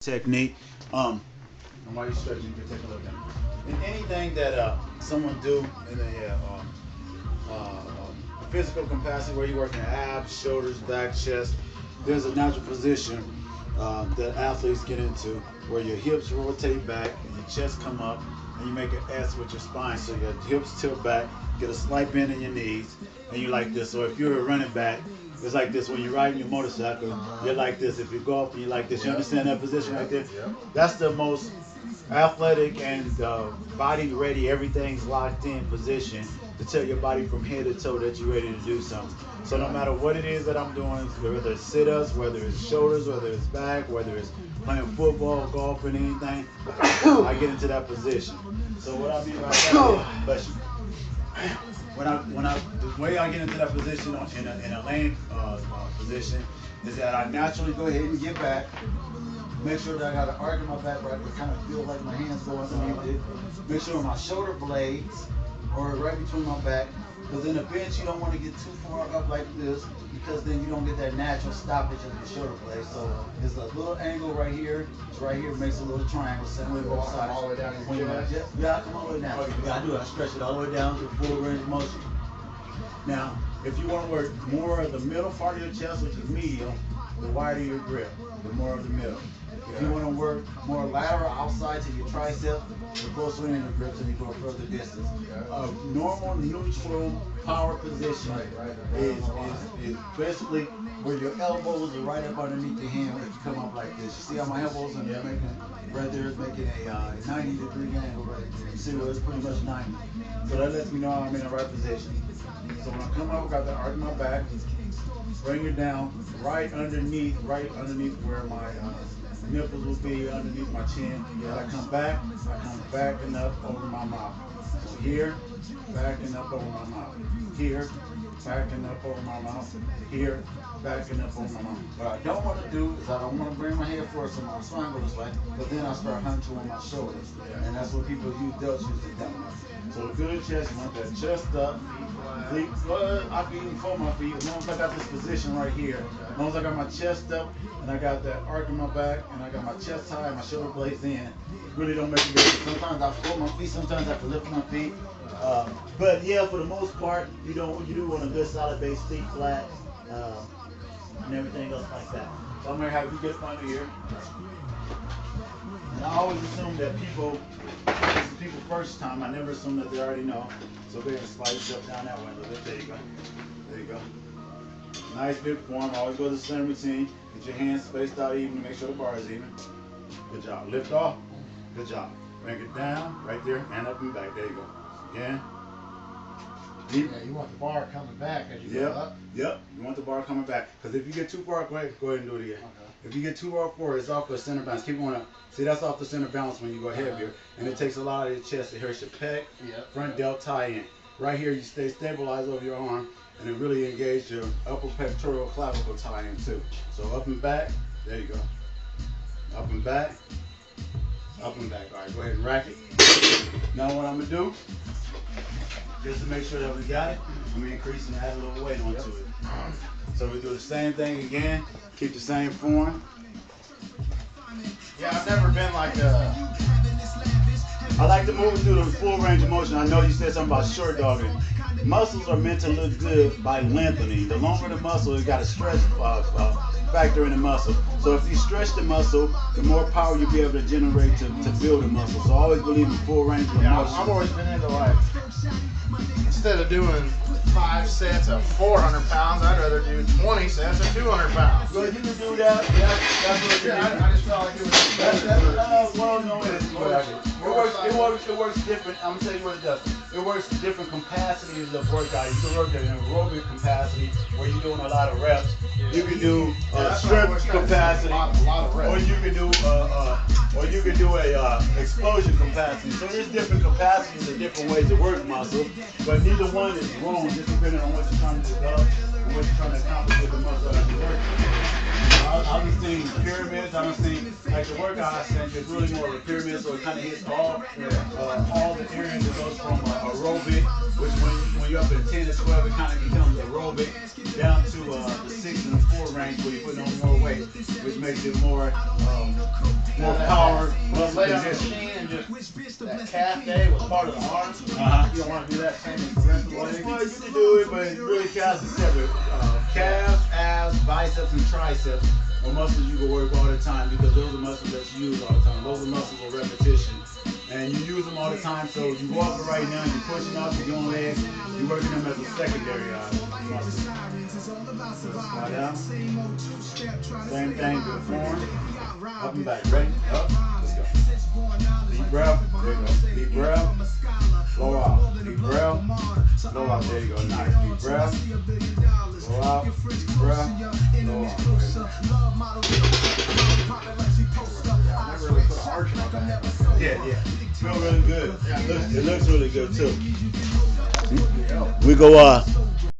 technique. And while you're stretching, you can take a look at it. And anything that someone do in a physical capacity where you're working abs, shoulders, back, chest, there's a natural position that athletes get into where your hips rotate back and your chest come up and you make an S with your spine. So your hips tilt back, get a slight bend in your knees, and you like this. So if you're a running back, it's like this. When you're riding your motorcycle, you're like this. If you golf, you're like this. You understand that position right there? That's the most athletic and body ready, everything's locked in position to tell your body from head to toe that you're ready to do something. So no matter what it is that I'm doing, whether it's sit-ups, whether it's shoulders, whether it's back, whether it's playing football, golfing, anything, I get into that position. So what I mean by that is, the way I get into that position in a lane position is that I naturally go ahead and get back. Make sure that I got an arc in my back where I can kind of feel like my hands go underneath it. Make sure my shoulder blades are right between my back. Because in a bench, you don't want to get too far up like this because then you don't get that natural stoppage of your shoulder blades. So there's a little angle right here. It's right here, makes a little triangle, same way both sides. All the way down to your chest? Yeah, come all the way down. You gotta do it. I stretch it all the way down to full range of motion. Now, if you want to work more of the middle part of your chest, which is medial, the wider your grip, the more of the middle. If you want to work more lateral outside to your tricep, the closer in your grip so you go a further distance. A normal neutral power position is basically where your elbows are right up underneath your hand if you come up like this. You see how my elbows are making, right there is making a 90-degree angle right there. You see where it's pretty much 90. So that lets me know I'm in the right position. So when I come up, I got the arc in my back, bring it down right underneath where my nipples will be underneath my chin. As I come backing up over my mouth. So here, backing up over my mouth. Here, backing up over my mouth. Here, backing up over my mouth. What I don't want to do is I don't want to bring my head forward so my spine goes like, but then I start hunching on my shoulders. And that's what people use delts usually do. So a good chest, you want that chest up. Feet, I can even fold my feet as long as I got this position right here. As long as I got my chest up and I got that arc in my back and I got my chest high and my shoulder blades in, really don't make a difference. Sometimes I fold my feet, sometimes I have to lift my feet. But yeah, for the most part, you do want a good solid base, feet flat, and everything else like that. So I'm gonna have you get up under here. And I always assume that people first time, I never assume that they already know. So go ahead and slide yourself down that way a little bit. There you go. There you go. Nice big form. Always go to the same routine. Get your hands spaced out even to make sure the bar is even. Good job. Lift off. Good job. Bring it down right there and up and back. There you go. Again. Deep. Yeah, you want the bar coming back as you go up? Yep. You want the bar coming back. Because if you get too far, go ahead and do it again. Okay. If you get too far forward, it's off the center balance. Keep going up. See, that's off the center balance when you go heavier. And it takes a lot of your chest. It hurts your pec, front delt, tie in. Right here, you stay stabilized over your arm, and it really engages your upper pectoral clavicle tie in too. So up and back. There you go. Up and back. Up and back. All right, go ahead and rack it. Now what I'm going to do, just to make sure that we got it, I'm going to increase and add a little weight onto it. So we do the same thing again. Keep the same form. Yeah, I've never been like a... I like to move through the full range of motion. I know you said something about short dogging. Muscles are meant to look good by lengthening. The longer the muscle, you got a stretch factor in the muscle. So if you stretch the muscle, the more power you'll be able to generate to build the muscle. So I always believe in full range of motion. I've always been into like, instead of doing 5 sets of 400 pounds, I'd rather do 20 sets of 200 pounds. Well, you can do that. That's what you do. I just felt like it was... It works different. I'm gonna tell you what it does. It works different capacities of workout. You can work at an aerobic capacity where you're doing a lot of reps. You can do strength capacity, or you can do a explosion capacity. So there's different capacities and different ways to work muscle, but neither one is wrong, just depending on what you're trying to develop and what you're trying to accomplish with the muscle that you're working. I've been seeing pyramids. I've been seeing like the workout I sent is really more of a pyramid, so it kind of hits all the areas. It goes from aerobic, which when you're up at 10 to 12, it kind of becomes aerobic, down to the 6 and the 4 range where you're putting on more weight, which makes it more more power, muscle Lay on the condition. machine and just that calf day was part of the arm. You don't want to do that same as the rest of the leg. Well, you can do it, but really calves is separate. Calves, abs, biceps, and triceps are muscles you can work all the time because those are muscles that you use all the time. Those are muscles of repetition. And you use them all the time, so you go up right now, you're pushing up, you're doing legs, you're working them as a secondary muscle. Slide down. Same thing, good form. Up and back. Ready? Up. Let's go. Deep breath. There you go. Deep breath. Slow out. Deep breath. Slow out. There you go. Nice. Deep breath. Slow out. Deep breath. Slow out. I never really put an arch in my back. Yeah. Feel really good. It looks really good too. We go